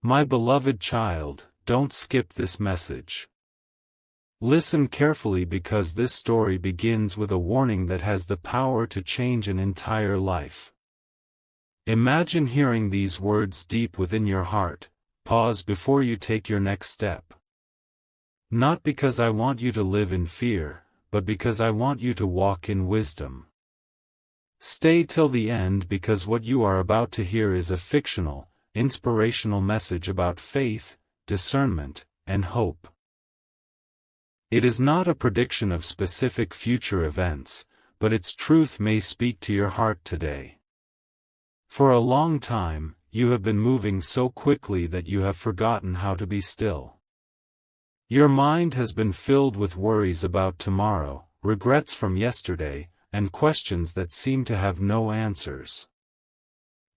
My beloved child, don't skip this message. Listen carefully because this story begins with a warning that has the power to change an entire life. Imagine hearing these words deep within your heart. Pause before you take your next step. Not because I want you to live in fear, but because I want you to walk in wisdom. Stay till the end because what you are about to hear is a fictional, inspirational message about faith, discernment, and hope. It is not a prediction of specific future events, but its truth may speak to your heart today. For a long time, you have been moving so quickly that you have forgotten how to be still. Your mind has been filled with worries about tomorrow, regrets from yesterday, and questions that seem to have no answers.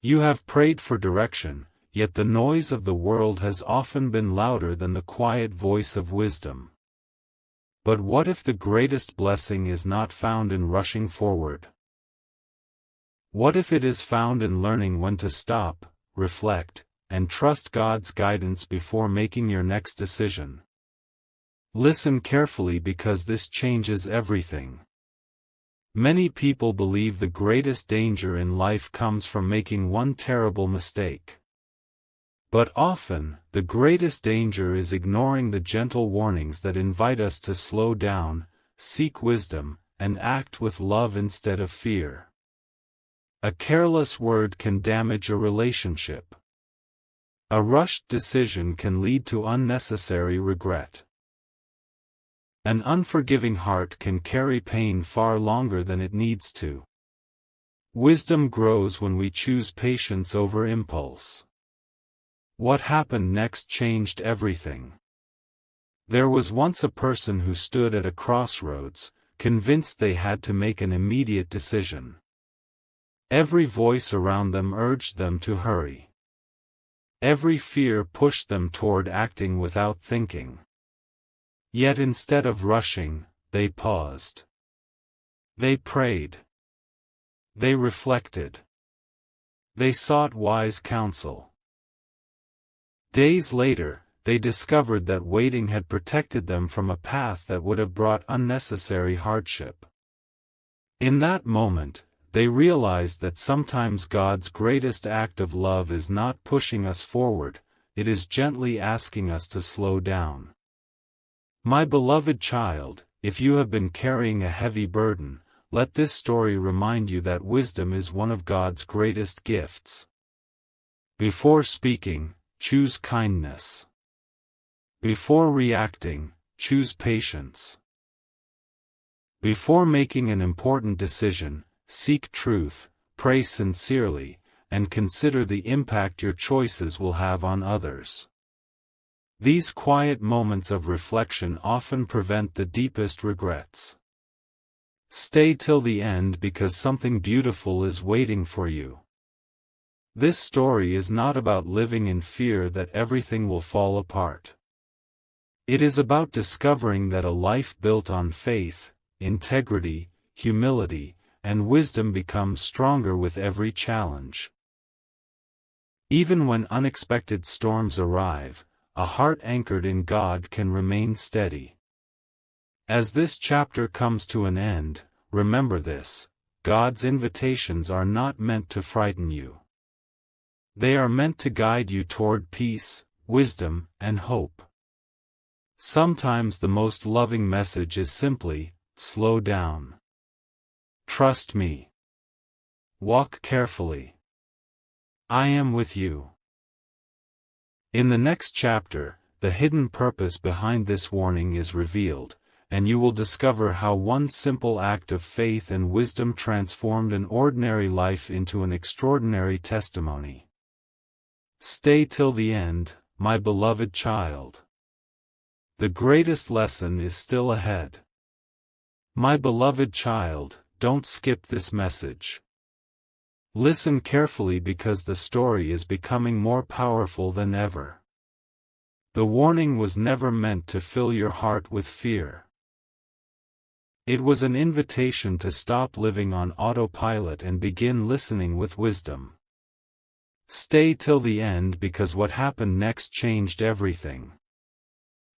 You have prayed for direction, yet the noise of the world has often been louder than the quiet voice of wisdom. But what if the greatest blessing is not found in rushing forward? What if it is found in learning when to stop, reflect, and trust God's guidance before making your next decision? Listen carefully because this changes everything. Many people believe the greatest danger in life comes from making one terrible mistake. But often, the greatest danger is ignoring the gentle warnings that invite us to slow down, seek wisdom, and act with love instead of fear. A careless word can damage a relationship. A rushed decision can lead to unnecessary regret. An unforgiving heart can carry pain far longer than it needs to. Wisdom grows when we choose patience over impulse. What happened next changed everything. There was once a person who stood at a crossroads, convinced they had to make an immediate decision. Every voice around them urged them to hurry. Every fear pushed them toward acting without thinking. Yet instead of rushing, they paused. They prayed. They reflected. They sought wise counsel. Days later, they discovered that waiting had protected them from a path that would have brought unnecessary hardship. In that moment, they realized that sometimes God's greatest act of love is not pushing us forward, it is gently asking us to slow down. My beloved child, if you have been carrying a heavy burden, let this story remind you that wisdom is one of God's greatest gifts. Before speaking, choose kindness. Before reacting, choose patience. Before making an important decision, seek truth, pray sincerely, and consider the impact your choices will have on others. These quiet moments of reflection often prevent the deepest regrets. Stay till the end because something beautiful is waiting for you. This story is not about living in fear that everything will fall apart. It is about discovering that a life built on faith, integrity, humility, and wisdom becomes stronger with every challenge. Even when unexpected storms arrive, a heart anchored in God can remain steady. As this chapter comes to an end, remember this: God's invitations are not meant to frighten you. They are meant to guide you toward peace, wisdom, and hope. Sometimes the most loving message is simply, slow down. Trust me. Walk carefully. I am with you. In the next chapter, the hidden purpose behind this warning is revealed, and you will discover how one simple act of faith and wisdom transformed an ordinary life into an extraordinary testimony. Stay till the end, my beloved child. The greatest lesson is still ahead. My beloved child, don't skip this message. Listen carefully because the story is becoming more powerful than ever. The warning was never meant to fill your heart with fear. It was an invitation to stop living on autopilot and begin listening with wisdom. Stay till the end because what happened next changed everything.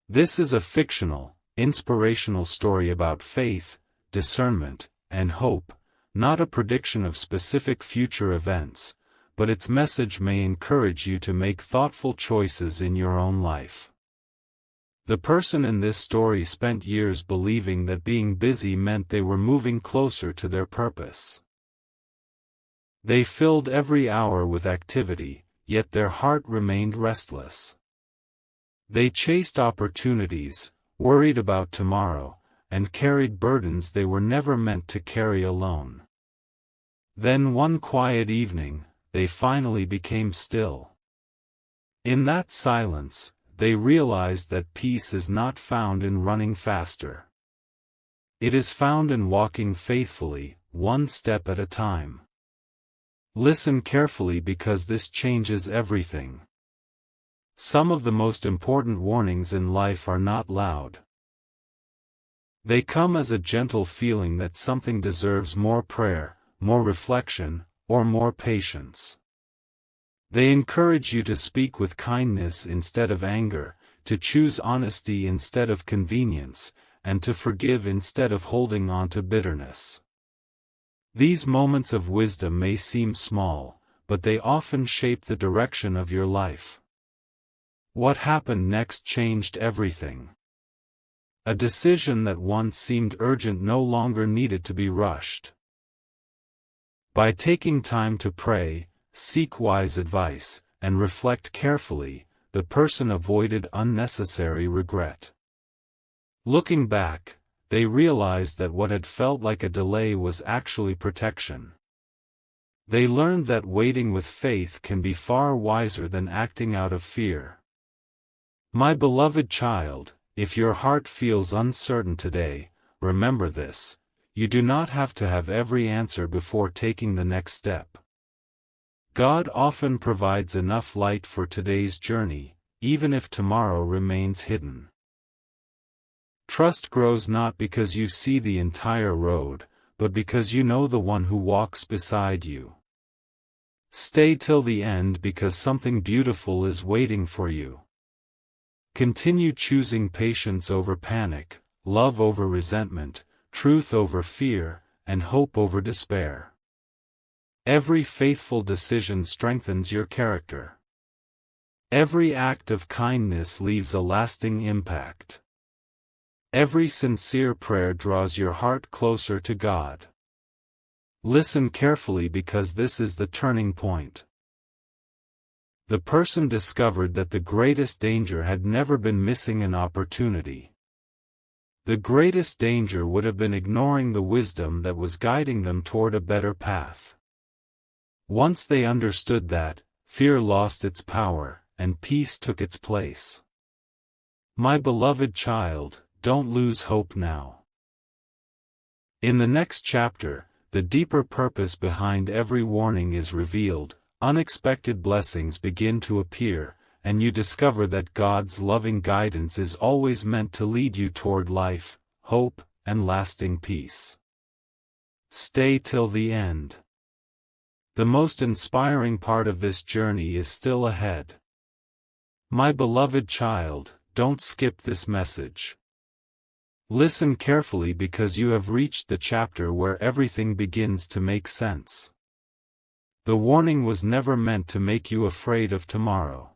This is a fictional, inspirational story about faith, discernment, and hope, not a prediction of specific future events, but its message may encourage you to make thoughtful choices in your own life. The person in this story spent years believing that being busy meant they were moving closer to their purpose. They filled every hour with activity, yet their heart remained restless. They chased opportunities, worried about tomorrow, and carried burdens they were never meant to carry alone. Then one quiet evening, they finally became still. In that silence, they realized that peace is not found in running faster. It is found in walking faithfully, one step at a time. Listen carefully because this changes everything. Some of the most important warnings in life are not loud. They come as a gentle feeling that something deserves more prayer, more reflection, or more patience. They encourage you to speak with kindness instead of anger, to choose honesty instead of convenience, and to forgive instead of holding on to bitterness. These moments of wisdom may seem small, but they often shape the direction of your life. What happened next changed everything. A decision that once seemed urgent no longer needed to be rushed. By taking time to pray, seek wise advice, and reflect carefully, the person avoided unnecessary regret. Looking back, they realized that what had felt like a delay was actually protection. They learned that waiting with faith can be far wiser than acting out of fear. My beloved child, if your heart feels uncertain today, remember this: you do not have to have every answer before taking the next step. God often provides enough light for today's journey, even if tomorrow remains hidden. Trust grows not because you see the entire road, but because you know the one who walks beside you. Stay till the end because something beautiful is waiting for you. Continue choosing patience over panic, love over resentment, truth over fear, and hope over despair. Every faithful decision strengthens your character. Every act of kindness leaves a lasting impact. Every sincere prayer draws your heart closer to God. Listen carefully because this is the turning point. The person discovered that the greatest danger had never been missing an opportunity. The greatest danger would have been ignoring the wisdom that was guiding them toward a better path. Once they understood that, fear lost its power, and peace took its place. My beloved child, don't lose hope now. In the next chapter, the deeper purpose behind every warning is revealed, unexpected blessings begin to appear, and you discover that God's loving guidance is always meant to lead you toward life, hope, and lasting peace. Stay till the end. The most inspiring part of this journey is still ahead. My beloved child, don't skip this message. Listen carefully because you have reached the chapter where everything begins to make sense. The warning was never meant to make you afraid of tomorrow.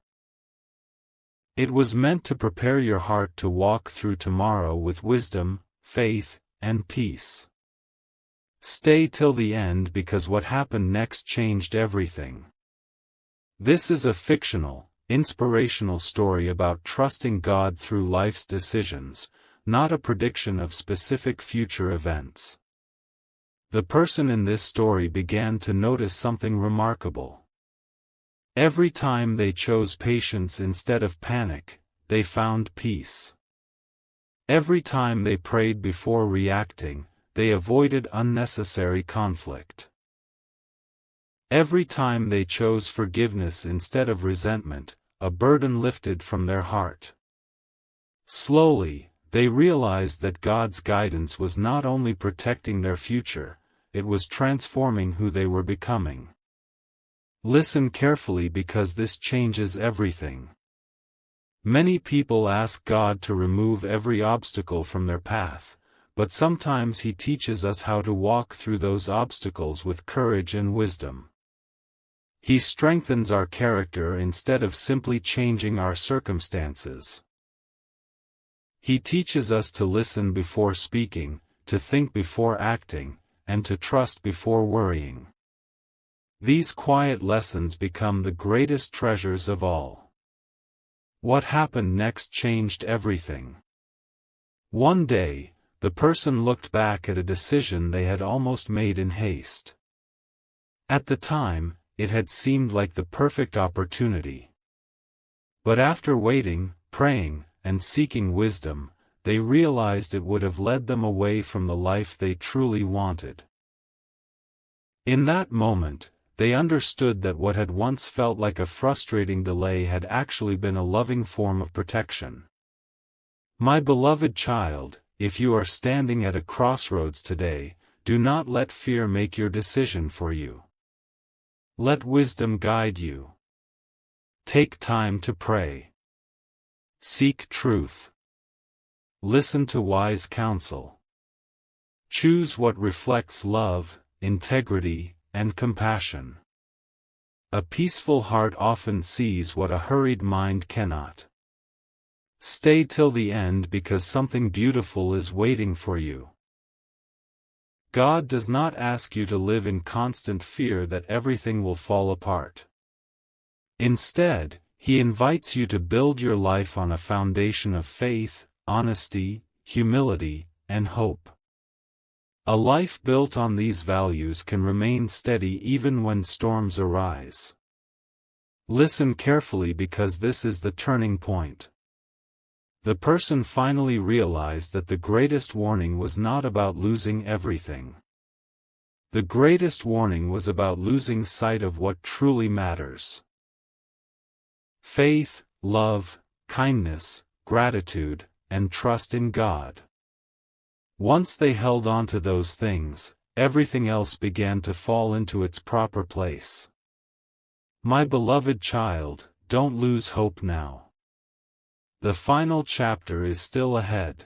It was meant to prepare your heart to walk through tomorrow with wisdom, faith, and peace. Stay till the end because what happened next changed everything. This is a fictional, inspirational story about trusting God through life's decisions, not a prediction of specific future events. The person in this story began to notice something remarkable. Every time they chose patience instead of panic, they found peace. Every time they prayed before reacting, they avoided unnecessary conflict. Every time they chose forgiveness instead of resentment, a burden lifted from their heart. Slowly, they realized that God's guidance was not only protecting their future, it was transforming who they were becoming. Listen carefully because this changes everything. Many people ask God to remove every obstacle from their path, but sometimes He teaches us how to walk through those obstacles with courage and wisdom. He strengthens our character instead of simply changing our circumstances. He teaches us to listen before speaking, to think before acting, and to trust before worrying. These quiet lessons become the greatest treasures of all. What happened next changed everything. One day, the person looked back at a decision they had almost made in haste. At the time, it had seemed like the perfect opportunity. But after waiting, praying, and seeking wisdom, they realized it would have led them away from the life they truly wanted. In that moment, they understood that what had once felt like a frustrating delay had actually been a loving form of protection. My beloved child, if you are standing at a crossroads today, do not let fear make your decision for you. Let wisdom guide you. Take time to pray. Seek truth. Listen to wise counsel. Choose what reflects love, integrity, and compassion. A peaceful heart often sees what a hurried mind cannot. Stay till the end because something beautiful is waiting for you. God does not ask you to live in constant fear that everything will fall apart. Instead, He invites you to build your life on a foundation of faith, honesty, humility, and hope. A life built on these values can remain steady even when storms arise. Listen carefully because this is the turning point. The person finally realized that the greatest warning was not about losing everything. The greatest warning was about losing sight of what truly matters. Faith, love, kindness, gratitude, and trust in God. Once they held on to those things, everything else began to fall into its proper place. My beloved child, don't lose hope now. The final chapter is still ahead.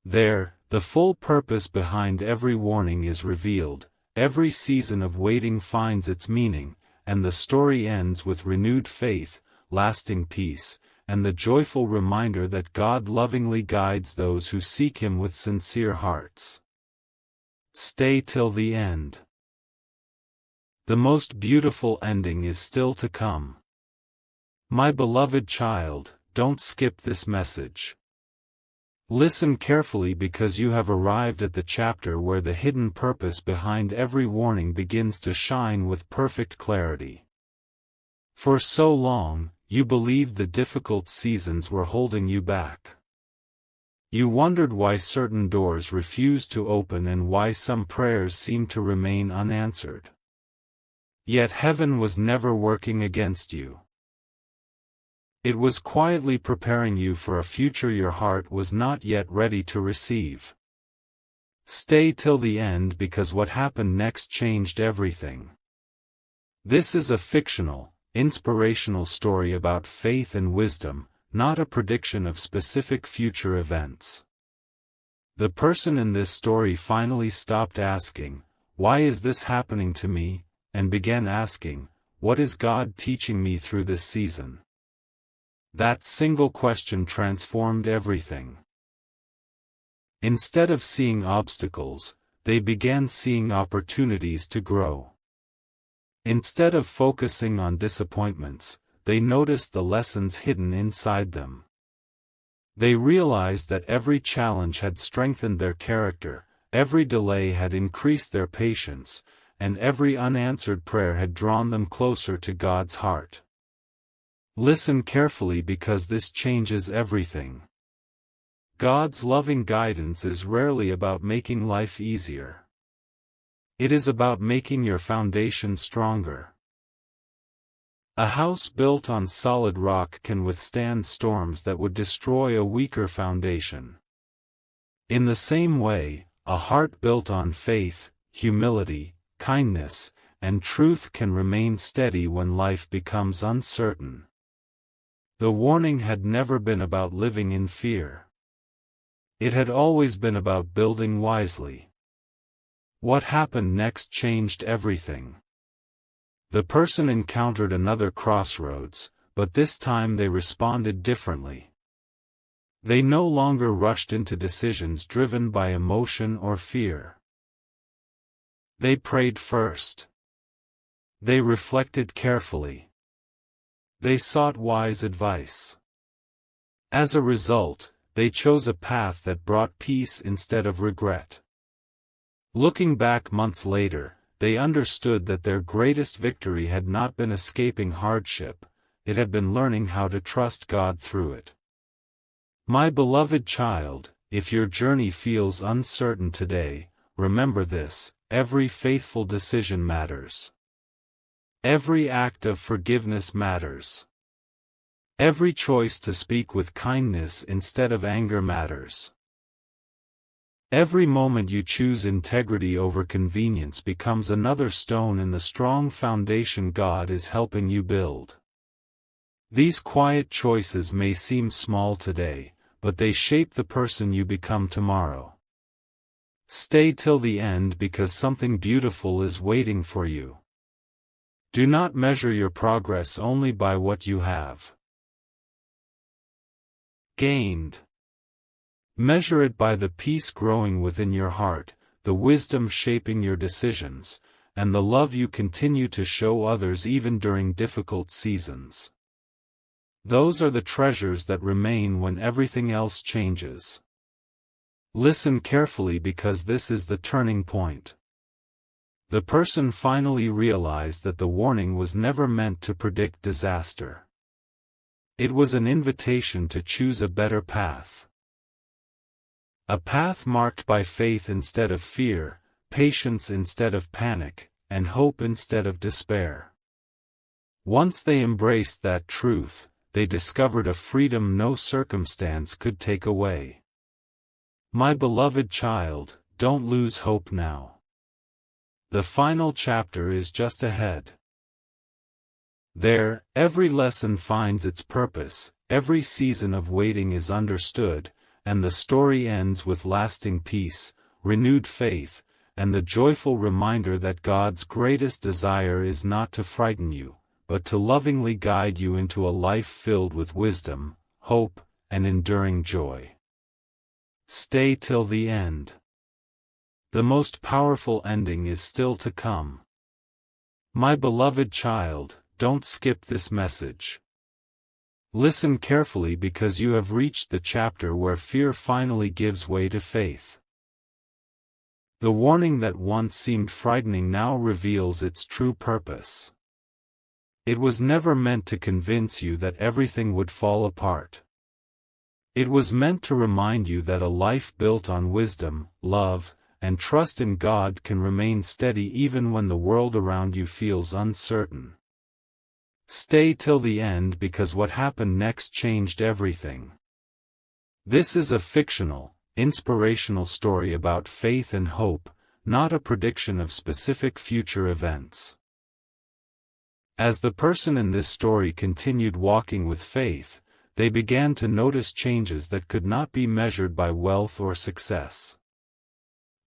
There, the full purpose behind every warning is revealed, every season of waiting finds its meaning, and the story ends with renewed faith, lasting peace, and the joyful reminder that God lovingly guides those who seek Him with sincere hearts. Stay till the end. The most beautiful ending is still to come. My beloved child, don't skip this message. Listen carefully because you have arrived at the chapter where the hidden purpose behind every warning begins to shine with perfect clarity. For so long, you believed the difficult seasons were holding you back. You wondered why certain doors refused to open and why some prayers seemed to remain unanswered. Yet heaven was never working against you. It was quietly preparing you for a future your heart was not yet ready to receive. Stay till the end because what happened next changed everything. This is a fictional, inspirational story about faith and wisdom, not a prediction of specific future events. The person in this story finally stopped asking, "Why is this happening to me?" and began asking, "What is God teaching me through this season?" That single question transformed everything. Instead of seeing obstacles, they began seeing opportunities to grow. Instead of focusing on disappointments, they noticed the lessons hidden inside them. They realized that every challenge had strengthened their character, every delay had increased their patience, and every unanswered prayer had drawn them closer to God's heart. Listen carefully because this changes everything. God's loving guidance is rarely about making life easier. It is about making your foundation stronger. A house built on solid rock can withstand storms that would destroy a weaker foundation. In the same way, a heart built on faith, humility, kindness, and truth can remain steady when life becomes uncertain. The warning had never been about living in fear. It had always been about building wisely. What happened next changed everything. The person encountered another crossroads, but this time they responded differently. They no longer rushed into decisions driven by emotion or fear. They prayed first. They reflected carefully. They sought wise advice. As a result, they chose a path that brought peace instead of regret. Looking back months later, they understood that their greatest victory had not been escaping hardship, it had been learning how to trust God through it. My beloved child, if your journey feels uncertain today, remember this: every faithful decision matters. Every act of forgiveness matters. Every choice to speak with kindness instead of anger matters. Every moment you choose integrity over convenience becomes another stone in the strong foundation God is helping you build. These quiet choices may seem small today, but they shape the person you become tomorrow. Stay till the end because something beautiful is waiting for you. Do not measure your progress only by what you have gained. Measure it by the peace growing within your heart, the wisdom shaping your decisions, and the love you continue to show others even during difficult seasons. Those are the treasures that remain when everything else changes. Listen carefully because this is the turning point. The person finally realized that the warning was never meant to predict disaster. It was an invitation to choose a better path. A path marked by faith instead of fear, patience instead of panic, and hope instead of despair. Once they embraced that truth, they discovered a freedom no circumstance could take away. My beloved child, don't lose hope now. The final chapter is just ahead. There, every lesson finds its purpose, every season of waiting is understood, and the story ends with lasting peace, renewed faith, and the joyful reminder that God's greatest desire is not to frighten you, but to lovingly guide you into a life filled with wisdom, hope, and enduring joy. Stay till the end. The most powerful ending is still to come. My beloved child, don't skip this message. Listen carefully because you have reached the chapter where fear finally gives way to faith. The warning that once seemed frightening now reveals its true purpose. It was never meant to convince you that everything would fall apart. It was meant to remind you that a life built on wisdom, love, and trust in God can remain steady even when the world around you feels uncertain. Stay till the end because what happened next changed everything. This is a fictional, inspirational story about faith and hope, not a prediction of specific future events. As the person in this story continued walking with faith, they began to notice changes that could not be measured by wealth or success.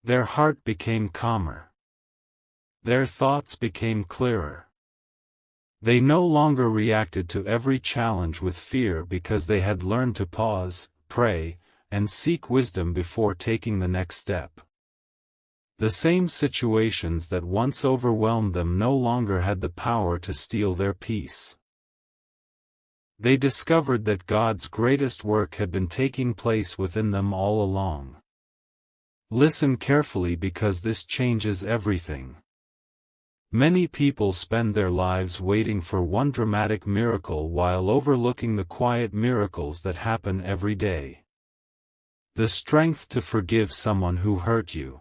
Their heart became calmer. Their thoughts became clearer. They no longer reacted to every challenge with fear because they had learned to pause, pray, and seek wisdom before taking the next step. The same situations that once overwhelmed them no longer had the power to steal their peace. They discovered that God's greatest work had been taking place within them all along. Listen carefully because this changes everything. Many people spend their lives waiting for one dramatic miracle while overlooking the quiet miracles that happen every day. The strength to forgive someone who hurt you.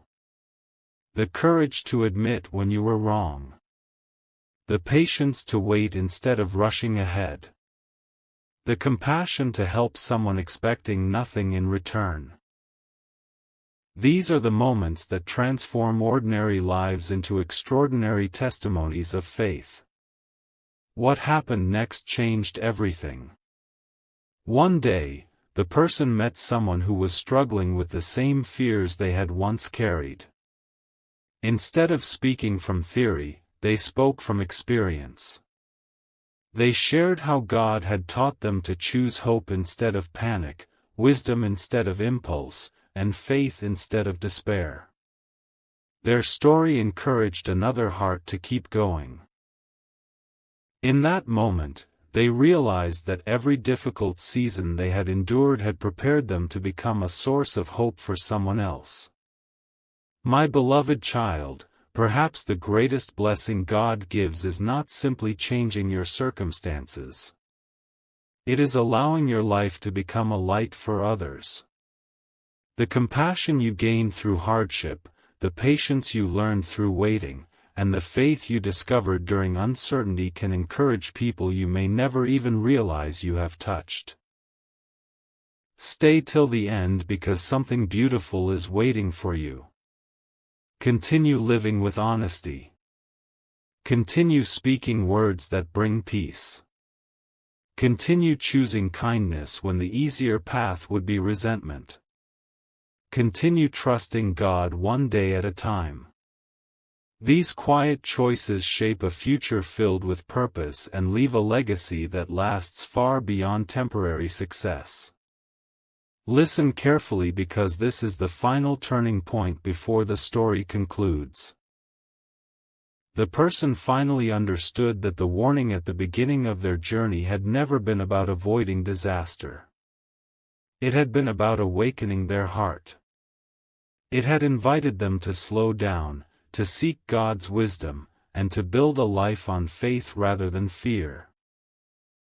The courage to admit when you were wrong. The patience to wait instead of rushing ahead. The compassion to help someone expecting nothing in return. These are the moments that transform ordinary lives into extraordinary testimonies of faith. What happened next changed everything. One day, the person met someone who was struggling with the same fears they had once carried. Instead of speaking from theory, they spoke from experience. They shared how God had taught them to choose hope instead of panic, wisdom instead of impulse, and faith instead of despair. Their story encouraged another heart to keep going. In that moment, they realized that every difficult season they had endured had prepared them to become a source of hope for someone else. My beloved child, perhaps the greatest blessing God gives is not simply changing your circumstances. It is allowing your life to become a light for others. The compassion you gain through hardship, the patience you learn through waiting, and the faith you discovered during uncertainty can encourage people you may never even realize you have touched. Stay till the end because something beautiful is waiting for you. Continue living with honesty. Continue speaking words that bring peace. Continue choosing kindness when the easier path would be resentment. Continue trusting God one day at a time. These quiet choices shape a future filled with purpose and leave a legacy that lasts far beyond temporary success. Listen carefully because this is the final turning point before the story concludes. The person finally understood that the warning at the beginning of their journey had never been about avoiding disaster. It had been about awakening their heart. It had invited them to slow down, to seek God's wisdom, and to build a life on faith rather than fear.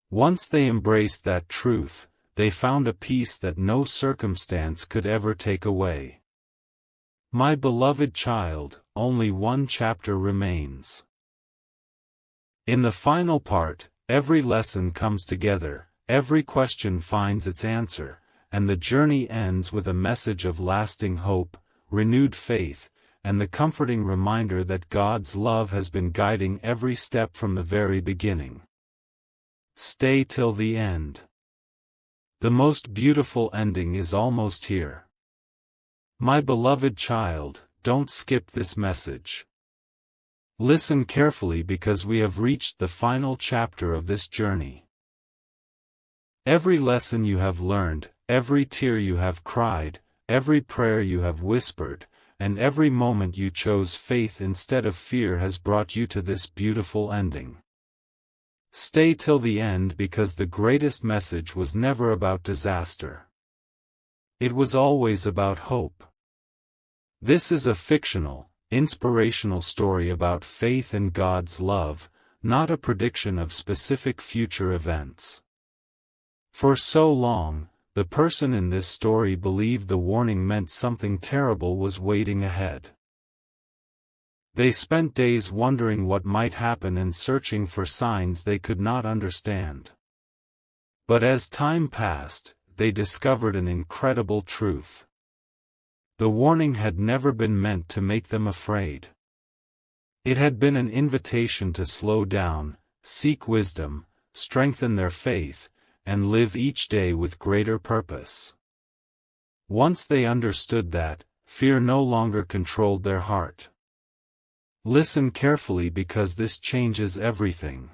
Once they embraced that truth, they found a peace that no circumstance could ever take away. My beloved child, only one chapter remains. In the final part, every lesson comes together, every question finds its answer, and the journey ends with a message of lasting hope, renewed faith, and the comforting reminder that God's love has been guiding every step from the very beginning. Stay till the end. The most beautiful ending is almost here. My beloved child, don't skip this message. Listen carefully because we have reached the final chapter of this journey. Every lesson you have learned, every tear you have cried, every prayer you have whispered, and every moment you chose faith instead of fear has brought you to this beautiful ending. Stay till the end because the greatest message was never about disaster. It was always about hope. This is a fictional, inspirational story about faith and God's love, not a prediction of specific future events. For so long, the person in this story believed the warning meant something terrible was waiting ahead. They spent days wondering what might happen and searching for signs they could not understand. But as time passed, they discovered an incredible truth. The warning had never been meant to make them afraid. It had been an invitation to slow down, seek wisdom, strengthen their faith, and live each day with greater purpose. Once they understood that, fear no longer controlled their heart. Listen carefully because this changes everything.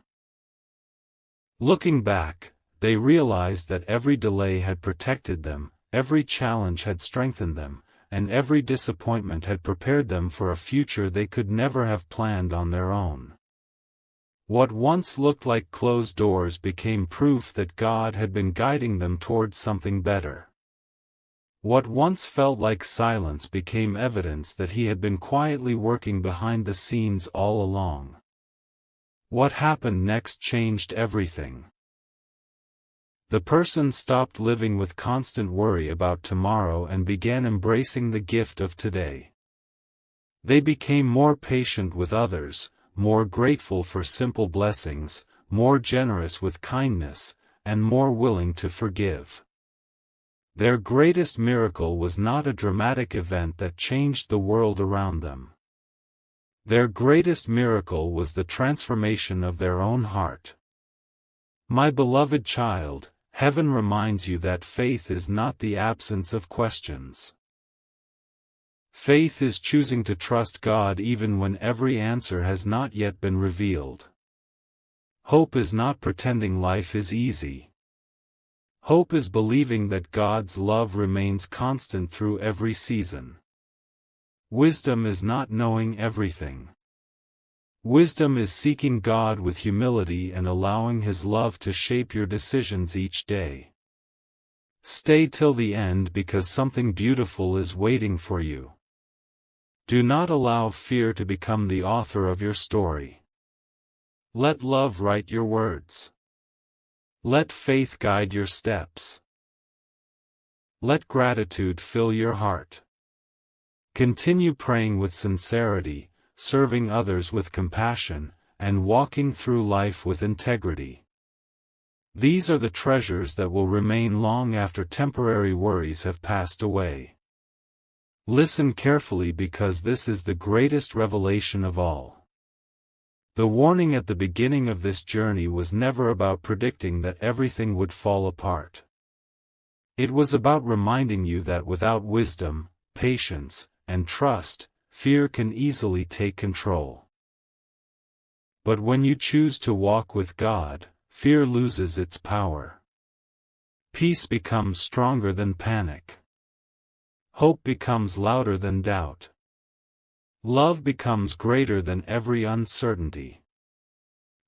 Looking back, they realized that every delay had protected them, every challenge had strengthened them, and every disappointment had prepared them for a future they could never have planned on their own. What once looked like closed doors became proof that God had been guiding them towards something better. What once felt like silence became evidence that He had been quietly working behind the scenes all along. What happened next changed everything. The person stopped living with constant worry about tomorrow and began embracing the gift of today. They became more patient with others, more grateful for simple blessings, more generous with kindness, and more willing to forgive. Their greatest miracle was not a dramatic event that changed the world around them. Their greatest miracle was the transformation of their own heart. My beloved child, heaven reminds you that faith is not the absence of questions. Faith is choosing to trust God even when every answer has not yet been revealed. Hope is not pretending life is easy. Hope is believing that God's love remains constant through every season. Wisdom is not knowing everything. Wisdom is seeking God with humility and allowing His love to shape your decisions each day. Stay till the end because something beautiful is waiting for you. Do not allow fear to become the author of your story. Let love write your words. Let faith guide your steps. Let gratitude fill your heart. Continue praying with sincerity, serving others with compassion, and walking through life with integrity. These are the treasures that will remain long after temporary worries have passed away. Listen carefully because this is the greatest revelation of all. The warning at the beginning of this journey was never about predicting that everything would fall apart. It was about reminding you that without wisdom, patience, and trust, fear can easily take control. But when you choose to walk with God, fear loses its power. Peace becomes stronger than panic. Hope becomes louder than doubt. Love becomes greater than every uncertainty.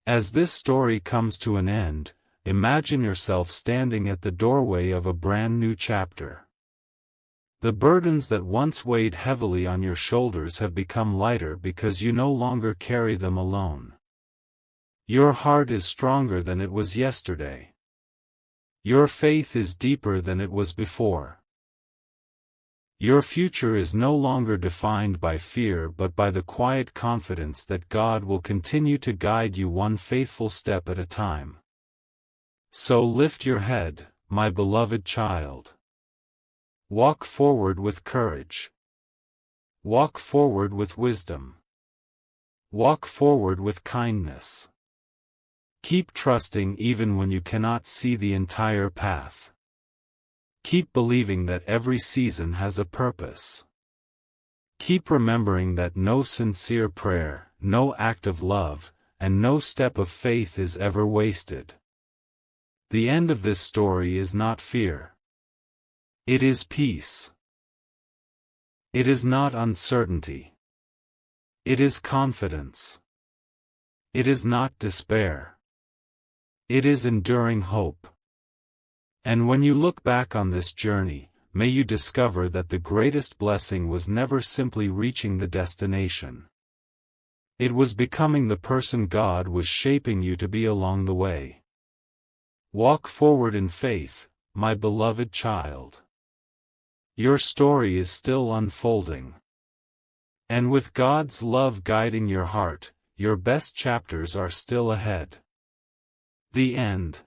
As this story comes to an end, imagine yourself standing at the doorway of a brand new chapter. The burdens that once weighed heavily on your shoulders have become lighter because you no longer carry them alone. Your heart is stronger than it was yesterday. Your faith is deeper than it was before. Your future is no longer defined by fear but by the quiet confidence that God will continue to guide you one faithful step at a time. So lift your head, my beloved child. Walk forward with courage. Walk forward with wisdom. Walk forward with kindness. Keep trusting even when you cannot see the entire path. Keep believing that every season has a purpose. Keep remembering that no sincere prayer, no act of love, and no step of faith is ever wasted. The end of this story is not fear. It is peace. It is not uncertainty. It is confidence. It is not despair. It is enduring hope. And when you look back on this journey, may you discover that the greatest blessing was never simply reaching the destination. It was becoming the person God was shaping you to be along the way. Walk forward in faith, my beloved child. Your story is still unfolding. And with God's love guiding your heart, your best chapters are still ahead. The end.